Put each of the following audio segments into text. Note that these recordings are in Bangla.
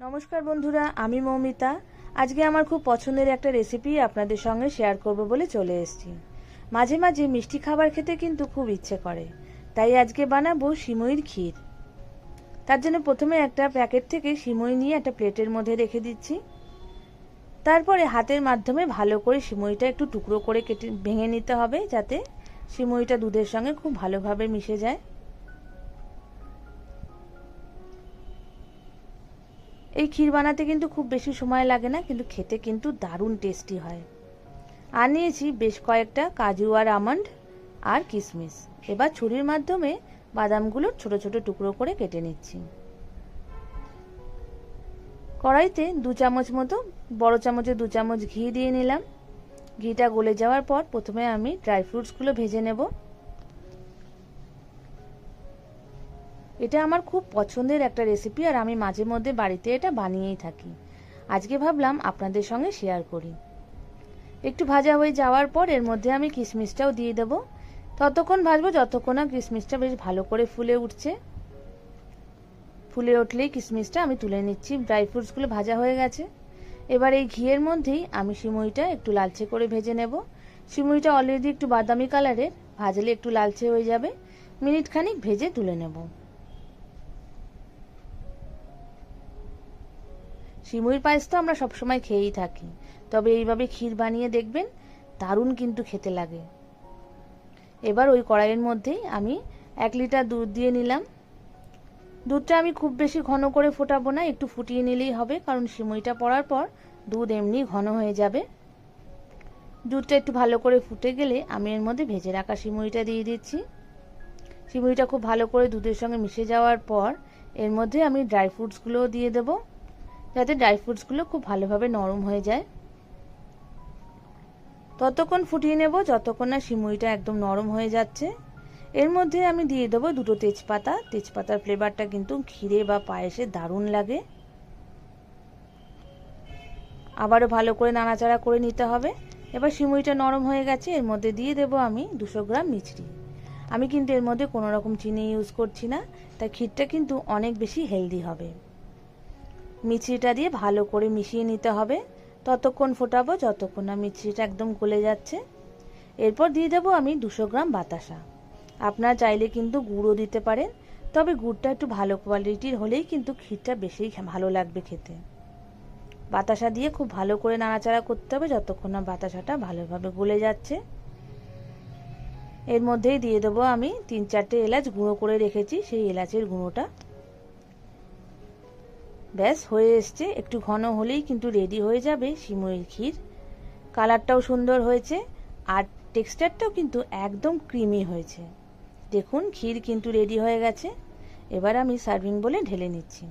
নমস্কার বন্ধুরা, আমি মৌমিতা। আজকে আমার খুব পছন্দের একটা রেসিপি আপনাদের সঙ্গে শেয়ার করব বলে চলে এসেছি। মাঝে মাঝে মিষ্টি খাবার খেতে কিন্তু খুব ইচ্ছে করে, তাই আজকে বানাবো সিমইয়ের ক্ষীর। তার জন্য প্রথমে একটা প্যাকেট থেকে সিমই নিয়ে একটা প্লেটের মধ্যে রেখে দিচ্ছি। তারপরে হাতের মাধ্যমে ভালো করে সিমইটা একটু টুকরো করে কেটে ভেঙে নিতে হবে, যাতে সিমইটা দুধের সঙ্গে খুব ভালোভাবে মিশে যায়। এই ক্ষীর বানাতে কিন্তু খুব বেশি সময় লাগে না, কিন্তু খেতে কিন্তু দারুণ টেস্টি হয়। আর নিয়েছি বেশ কয়েকটা কাজু আর আমন্ড আর কিশমিশ। এবার ছুরির মাধ্যমে বাদামগুলো ছোট ছোট টুকরো করে কেটে নিচ্ছি। কড়াইতে 2 চামচ মতো, বড় চামচে 2 চামচ ঘি দিয়ে নিলাম। ঘিটা গলে যাওয়ার পর প্রথমে আমি ড্রাই ফ্রুটসগুলো ভেজে নেব। এটা আমার খুব পছন্দের একটা রেসিপি, আর আমি মাঝে মধ্যে বাড়িতে এটা বানিয়েই থাকি। আজকে ভাবলাম আপনাদের সঙ্গে শেয়ার করি। একটু ভাজা হয়ে যাওয়ার পর এর মধ্যে আমি কিশমিশটাও দিয়ে দেব। ততক্ষণ ভাজবো যতক্ষণ না কিশমিশটা বেশ ভালো করে ফুলে উঠছে। ফুলে উঠলেই কিশমিশটা আমি তুলে নিচ্ছি। ড্রাই ফ্রুটসগুলো ভাজা হয়ে গেছে। এবার এই ঘিয়ের মধ্যেই আমি সিমইটা একটু লালচে করে ভেজে নেব। সিমইটা অলরেডি একটু বাদামি কালারের, ভাজলে একটু লালচে হয়ে যাবে। মিনিট খানিক ভেজে তুলে নেব। সিমইর পায়েস তো আমরা সবসময় খেয়েই থাকি, তবে এইভাবে ক্ষীর বানিয়ে দেখবেন, দারুণ কিন্তু খেতে লাগে। এবার ওই কড়াইয়ের মধ্যেই আমি 1 লিটার দুধ দিয়ে নিলাম। দুধটা আমি খুব বেশি ঘন করে ফোটাবো না, একটু ফুটিয়ে নিলেই হবে, কারণ সিমইটা পড়ার পর দুধ এমনি ঘন হয়ে যাবে। দুধটা একটু ভালো করে ফুটে গেলে আমি এর মধ্যে ভেজে রাখা সিমইটা দিয়ে দিচ্ছি। সিমইটা খুব ভালো করে দুধের সঙ্গে মিশে যাওয়ার পর এর মধ্যে আমি ড্রাই ফ্রুটসগুলোও দিয়ে দেবো, যাতে ড্রাই ফ্রুটসগুলো খুব ভালোভাবে নরম হয়ে যায়। ততক্ষণ ফুটিয়ে নেব যতক্ষণ না সিমইটা একদম নরম হয়ে যাচ্ছে। এর মধ্যে আমি দিয়ে দেবো 2টো তেজপাতা। তেজপাতার ফ্লেভারটা কিন্তু ক্ষীরে বা পায়েসে দারুণ লাগে। আবারও ভালো করে নাড়াচাড়া করে নিতে হবে। এবার সিমইটা নরম হয়ে গেছে, এর মধ্যে দিয়ে দেবো আমি 200 গ্রাম মিছরি। আমি কিন্তু এর মধ্যে কোনো রকম চিনি ইউজ করছি না, তাই ক্ষীরটা কিন্তু অনেক বেশি হেলদি হবে। মিছরিটা দিয়ে ভালো করে মিশিয়ে নিতে হবে। ততক্ষণ ফোটাবো যতক্ষণ না মিছরিটা একদম গলে যাচ্ছে। এরপর দিয়ে দেবো আমি 200 গ্রাম বাতাসা। আপনারা চাইলে কিন্তু গুড়ও দিতে পারেন, তবে গুড়টা একটু ভালো কোয়ালিটির হলেই কিন্তু ক্ষীরটা বেশি ভালো লাগবে খেতে। বাতাসা দিয়ে খুব ভালো করে নাড়াচাড়া করতে হবে যতক্ষণ না বাতাসাটা ভালোভাবে গলে যাচ্ছে। এর মধ্যেই দিয়ে দেবো আমি 3-4টে এলাচ গুঁড়ো করে রেখেছি, সেই এলাচের গুঁড়োটা। ব্যাস হয়ে এসছে। একটু ঘন হলেই কিন্তু রেডি হয়ে যাবে সিমইয়ের ক্ষীর। কালারটাও সুন্দর হয়েছে, আর টেক্সচারটাও কিন্তু একদম ক্রিমি হয়েছে। দেখুন ক্ষীর কিন্তু রেডি হয়ে গেছে। এবার আমি সার্ভিং বলে ঢেলে নিচ্ছি।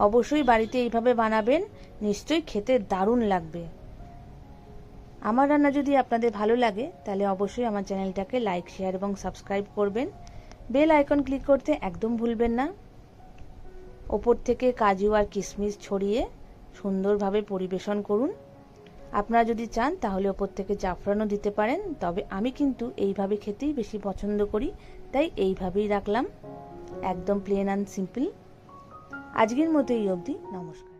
অবশ্যই বাড়িতে এইভাবে বানাবেন, নিশ্চয়ই খেতে দারুণ লাগবে। আমার রান্না যদি আপনাদের ভালো লাগে তাহলে অবশ্যই আমার চ্যানেলটাকে লাইক, শেয়ার এবং সাবস্ক্রাইব করবেন। বেল আইকন ক্লিক করতে একদম ভুলবেন না। ওপর থেকে কাজু আর কিশমিশ ছড়িয়ে সুন্দরভাবে পরিবেশন করুন। আপনারা যদি চান তাহলে ওপর থেকে জাফরানও দিতে পারেন, তবে আমি কিন্তু এইভাবে খেতেই বেশি পছন্দ করি, তাই এইভাবেই রাখলাম। একদম প্লেন অ্যান্ড সিম্পল। আজকের মতো এই অবধি। নমস্কার।